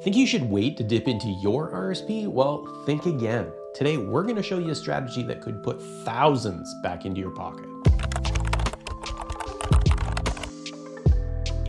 Think you should wait to dip into your RSP? Well, think again. Today, we're going to show you a strategy that could put thousands back into your pocket.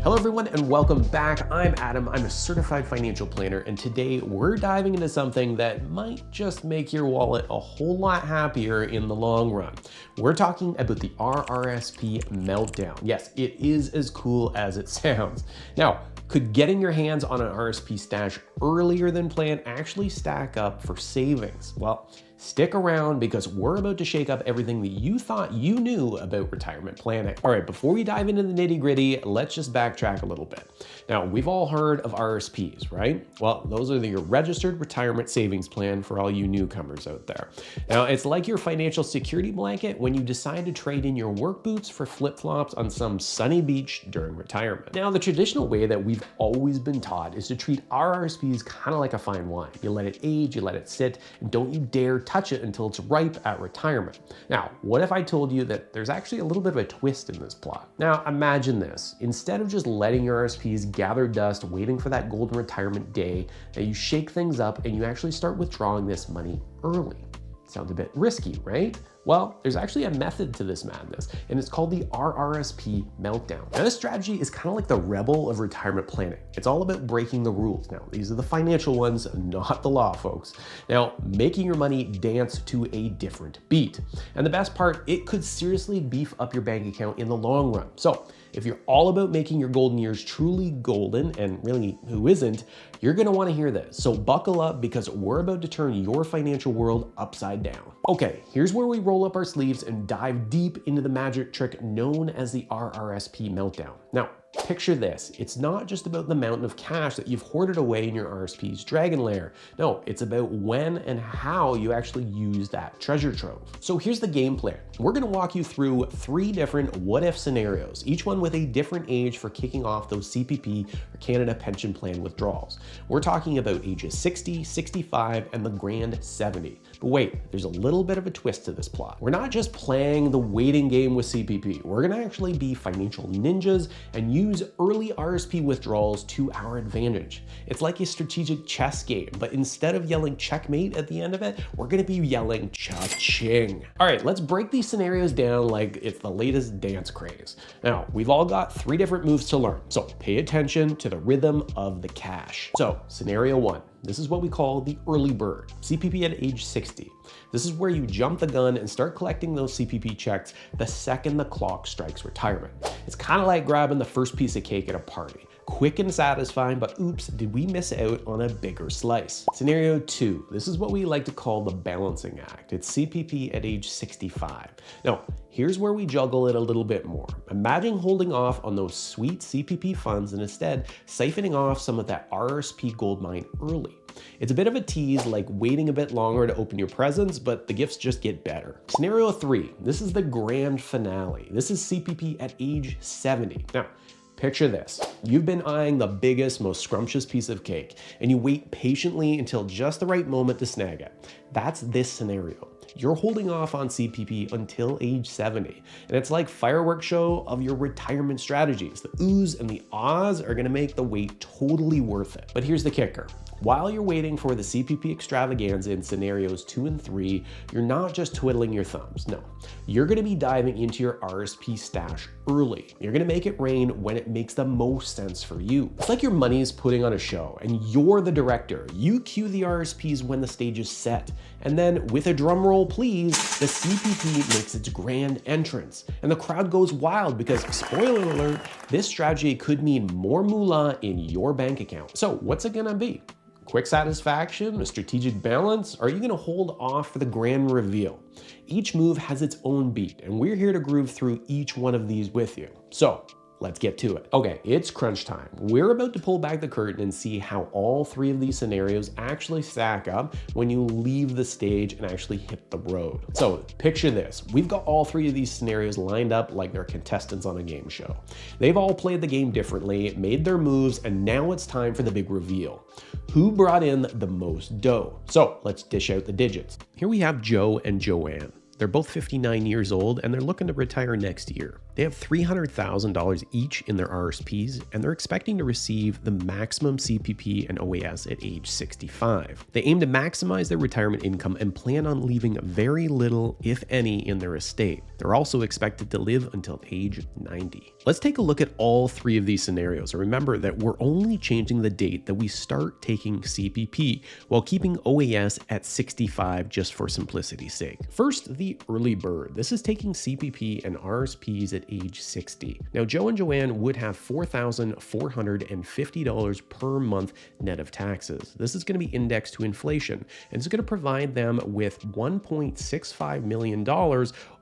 Hello everyone and welcome back. I'm Adam, I'm a certified financial planner, and today we're diving into something that might just make your wallet a whole lot happier in the long run. We're talking about the RRSP Meltdown. Yes, it is as cool as it sounds. Now, could getting your hands on an RSP stash earlier than planned actually stack up for savings? Well, stick around because we're about to shake up everything that you thought you knew about retirement planning. All right, before we dive into the nitty-gritty, let's just backtrack a little bit. Now, we've all heard of RRSPs, right? Well, those are your registered retirement savings plan for all you newcomers out there. Now, it's like your financial security blanket when you decide to trade in your work boots for flip-flops on some sunny beach during retirement. Now, the traditional way that we've always been taught is to treat RRSPs kind of like a fine wine. You let it age, you let it sit, and don't you dare touch it until it's ripe at retirement. Now, what if I told you that there's actually a little bit of a twist in this plot? Now, imagine this. Instead of just letting your RSPs gather dust, waiting for that golden retirement day, that you shake things up and you actually start withdrawing this money early. Sounds a bit risky, right? Well, there's actually a method to this madness, and it's called the RRSP Meltdown. Now, this strategy is kind of like the rebel of retirement planning. It's all about breaking the rules. Now, these are the financial ones, not the law, folks. Now, making your money dance to a different beat. And the best part, it could seriously beef up your bank account in the long run. So, if you're all about making your golden years truly golden, and really who isn't, you're gonna wanna hear this. So buckle up because we're about to turn your financial world upside down. Okay, here's where we roll up our sleeves and dive deep into the magic trick known as the RRSP Meltdown. Now, picture this. It's not just about the mountain of cash that you've hoarded away in your RSP's dragon lair. No, it's about when and how you actually use that treasure trove. So here's the game plan. We're gonna walk you through 3 different what-if scenarios, each one with a different age for kicking off those CPP or Canada Pension Plan withdrawals. We're talking about ages 60, 65, and the grand 70. But wait, there's a little bit of a twist to this plot. We're not just playing the waiting game with CPP. We're gonna actually be financial ninjas and use early RSP withdrawals to our advantage. It's like a strategic chess game, but instead of yelling checkmate at the end of it, we're gonna be yelling cha-ching. All right, let's break these scenarios down like it's the latest dance craze. Now, we've all got 3 different moves to learn, so pay attention to the rhythm of the cash. So, scenario 1. This is what we call the early bird, CPP at age 60. This is where you jump the gun and start collecting those CPP checks the second the clock strikes retirement. It's kind of like grabbing the first piece of cake at a party. Quick and satisfying, but oops, did we miss out on a bigger slice? Scenario 2, this is what we like to call the balancing act. It's CPP at age 65. Now, here's where we juggle it a little bit more. Imagine holding off on those sweet CPP funds and instead siphoning off some of that RRSP goldmine early. It's a bit of a tease, like waiting a bit longer to open your presents, but the gifts just get better. Scenario 3, this is the grand finale. This is CPP at age 70. Now, picture this. You've been eyeing the biggest, most scrumptious piece of cake, and you wait patiently until just the right moment to snag it. That's this scenario. You're holding off on CPP until age 70, and it's like fireworks show of your retirement strategies. The oohs and the ahs are gonna make the wait totally worth it. But here's the kicker. While you're waiting for the CPP extravaganza in scenarios 2 and 3, you're not just twiddling your thumbs. No, you're gonna be diving into your RSP stash early. You're gonna make it rain when it makes the most sense for you. It's like your money is putting on a show and you're the director. You cue the RSPs when the stage is set. And then with a drum roll, please, the CPP makes its grand entrance. And the crowd goes wild because, spoiler alert, this strategy could mean more moolah in your bank account. So what's it gonna be? Quick satisfaction, a strategic balance, or are you gonna hold off for the grand reveal? Each move has its own beat, and we're here to groove through each one of these with you. So, let's get to it. Okay, it's crunch time. We're about to pull back the curtain and see how all 3 of these scenarios actually stack up when you leave the stage and actually hit the road. So picture this. We've got all 3 of these scenarios lined up like they're contestants on a game show. They've all played the game differently, made their moves, and now it's time for the big reveal. Who brought in the most dough? So let's dish out the digits. Here we have Joe and Joanne. They're both 59 years old and they're looking to retire next year. They have $300,000 each in their RRSPs and they're expecting to receive the maximum CPP and OAS at age 65. They aim to maximize their retirement income and plan on leaving very little, if any, in their estate. They're also expected to live until age 90. Let's take a look at all three of these scenarios. Remember that we're only changing the date that we start taking CPP while keeping OAS at 65 just for simplicity's sake. First, the early bird. This is taking CPP and RRSPs at age 60. Now, Joe and Joanne would have $4,450 per month net of taxes. This is going to be indexed to inflation, and it's going to provide them with $1.65 million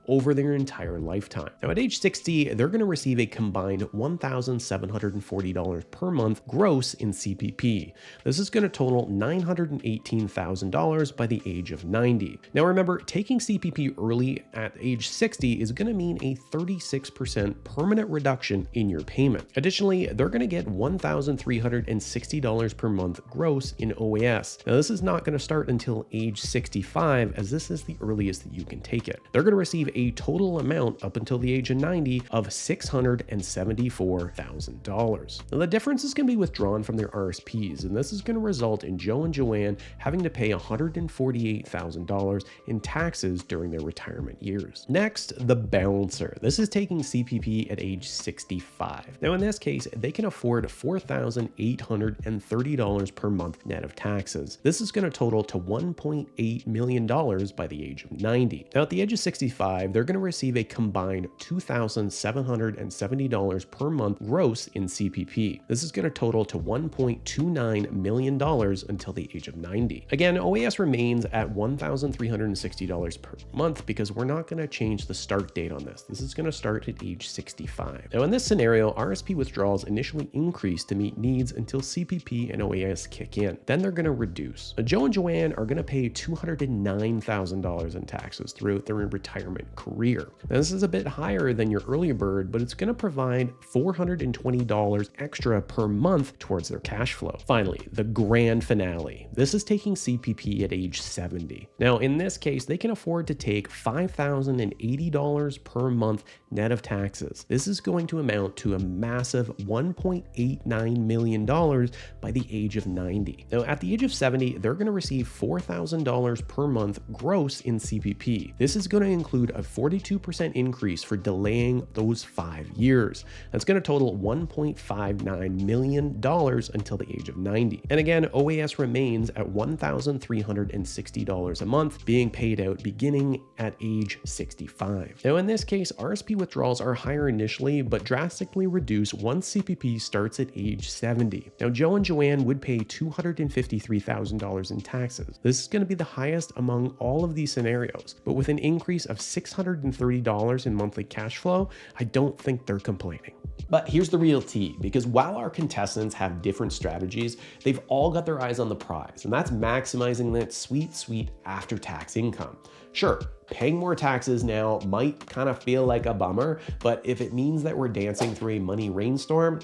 over their entire lifetime. Now at age 60, they're going to receive a combined $1,740 per month gross in CPP. This is going to total $918,000 by the age of 90. Now remember, taking CPP early at age 60 is going to mean a 36% permanent reduction in your payment. Additionally, they're going to get $1,360 per month gross in OAS. Now this is not going to start until age 65, as this is the earliest that you can take it. They're going to receive a total amount up until the age of 90 of $674,000. Now the difference is going to be withdrawn from their RRSPs, and this is going to result in Joe and Joanne having to pay $148,000 in taxes during their retirement years. Next, the balancer. This is taking CPP at age 65. Now in this case, they can afford $4,830 per month net of taxes. This is going to total to $1.8 million by the age of 90. Now at the age of 65, they're going to receive a combined $2,770 per month gross in CPP. This is going to total to $1.29 million until the age of 90. Again, OAS remains at $1,360 per month because we're not going to change the start date on this. This is going to start at age 65. Now in this scenario, RRSP withdrawals initially increase to meet needs until CPP and OAS kick in. Then they're going to reduce. Now, Joe and Joanne are going to pay $209,000 in taxes throughout their retirement career. Now, this is a bit higher than your early bird, but it's going to provide $420 extra per month towards their cash flow. Finally, the grand finale. This is taking CPP at age 70. Now, in this case, they can afford to take $5,080 per month net of taxes. This is going to amount to a massive $1.89 million by the age of 90. Now, at the age of 70, they're going to receive $4,000 per month gross in CPP. This is going to include a 42% increase for delaying those 5 years. That's going to total $1.59 million until the age of 90. And again, OAS remains at $1,360 a month, being paid out beginning at age 65. Now in this case, RRSP withdrawals are higher initially, but drastically reduce once CPP starts at age 70. Now Joe and Joanne would pay $253,000 in taxes. This is going to be the highest among all of these scenarios, but with an increase of $630 in monthly cash flow, I don't think they're complaining. But here's the real tea, because while our contestants have different strategies, they've all got their eyes on the prize, and that's maximizing that sweet, sweet after-tax income. Sure, paying more taxes now might kind of feel like a bummer, but if it means that we're dancing through a money rainstorm,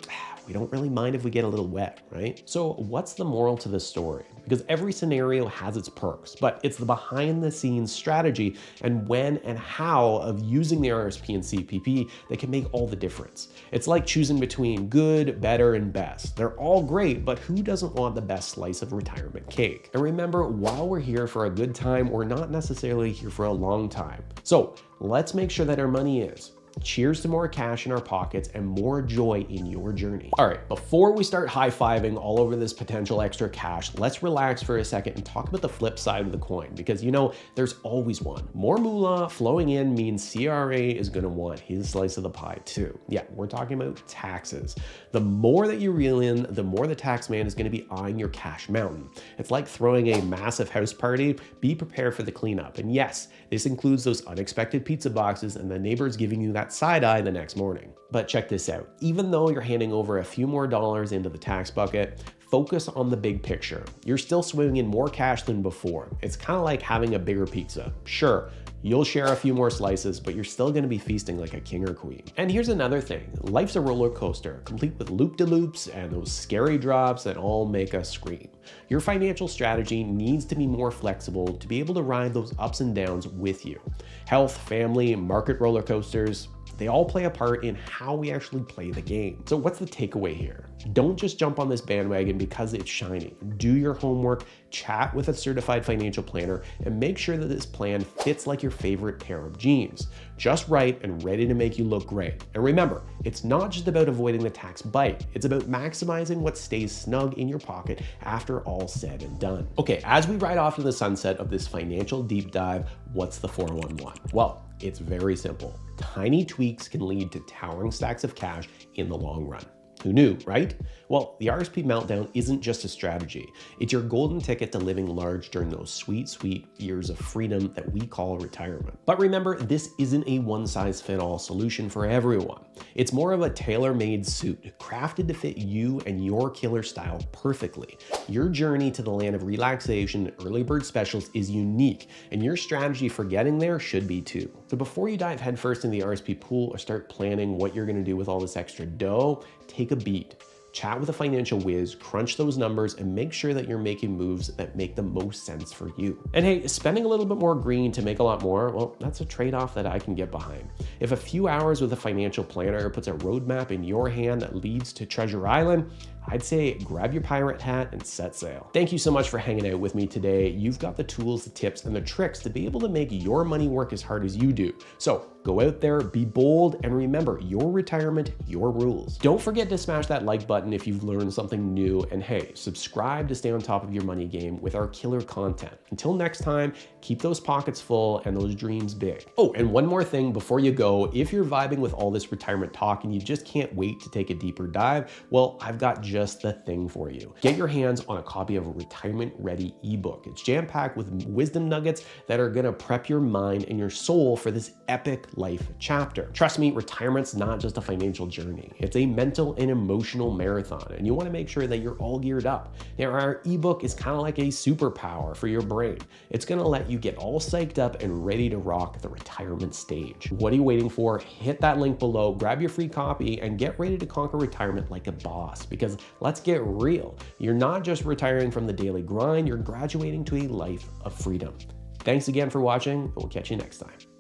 we don't really mind if we get a little wet, right? So what's the moral to this story? Because every scenario has its perks, but it's the behind the scenes strategy and when and how of using the RRSP and CPP that can make all the difference. It's like choosing between good, better, and best. They're all great, but who doesn't want the best slice of retirement cake? And remember, while we're here for a good time, we're not necessarily here for a long time. So let's make sure that our money is. Cheers to more cash in our pockets and more joy in your journey. All right, before we start high-fiving all over this potential extra cash, let's relax for a second and talk about the flip side of the coin, because you know, there's always one. More moolah flowing in means CRA is gonna want his slice of the pie too. Yeah, we're talking about taxes. The more that you reel in, the more the tax man is gonna be eyeing your cash mountain. It's like throwing a massive house party. Be prepared for the cleanup. And yes, this includes those unexpected pizza boxes and the neighbors giving you that side eye the next morning. But check this out. Even though you're handing over a few more dollars into the tax bucket, focus on the big picture. You're still swimming in more cash than before. It's kind of like having a bigger pizza. Sure, You'll share a few more slices, but you're still gonna be feasting like a king or queen. And here's another thing. Life's a roller coaster, complete with loop-de-loops and those scary drops that all make us scream. Your financial strategy needs to be more flexible to be able to ride those ups and downs with you. Health, family, market roller coasters, they all play a part in how we actually play the game. So what's the takeaway here? Don't just jump on this bandwagon because it's shiny. Do your homework, chat with a certified financial planner, and make sure that this plan fits like your favorite pair of jeans. Just right and ready to make you look great. And remember, it's not just about avoiding the tax bite. It's about maximizing what stays snug in your pocket after all's said and done. Okay, as we ride off to the sunset of this financial deep dive, what's the 411? Well, it's very simple. Tiny tweaks can lead to towering stacks of cash in the long run. Who knew, right? Well, the RRSP Meltdown isn't just a strategy. It's your golden ticket to living large during those sweet, sweet years of freedom that we call retirement. But remember, this isn't a one-size-fits-all solution for everyone. It's more of a tailor-made suit, crafted to fit you and your killer style perfectly. Your journey to the land of relaxation and early bird specials is unique, and your strategy for getting there should be too. So before you dive headfirst in the RRSP pool or start planning what you're gonna do with all this extra dough, take a beat. Chat with a financial whiz, crunch those numbers, and make sure that you're making moves that make the most sense for you. And hey, spending a little bit more green to make a lot more, well, that's a trade-off that I can get behind. If a few hours with a financial planner puts a roadmap in your hand that leads to Treasure Island, I'd say grab your pirate hat and set sail. Thank you so much for hanging out with me today. You've got the tools, the tips, and the tricks to be able to make your money work as hard as you do. So go out there, be bold, and remember, your retirement, your rules. Don't forget to smash that like button if you've learned something new, and hey, subscribe to stay on top of your money game with our killer content. Until next time, keep those pockets full and those dreams big. Oh, and one more thing before you go, if you're vibing with all this retirement talk and you just can't wait to take a deeper dive, well, I've got just the thing for you. Get your hands on a copy of a retirement ready ebook. It's jam-packed with wisdom nuggets that are gonna prep your mind and your soul for this epic life chapter. Trust me, retirement's not just a financial journey. It's a mental and emotional marathon, and you wanna make sure that you're all geared up. Now, our ebook is kind of like a superpower for your brain. It's gonna let you get all psyched up and ready to rock the retirement stage. What are you waiting for? Hit that link below, grab your free copy, and get ready to conquer retirement like a boss, because let's get real. You're not just retiring from the daily grind, you're graduating to a life of freedom. Thanks again for watching, and we'll catch you next time.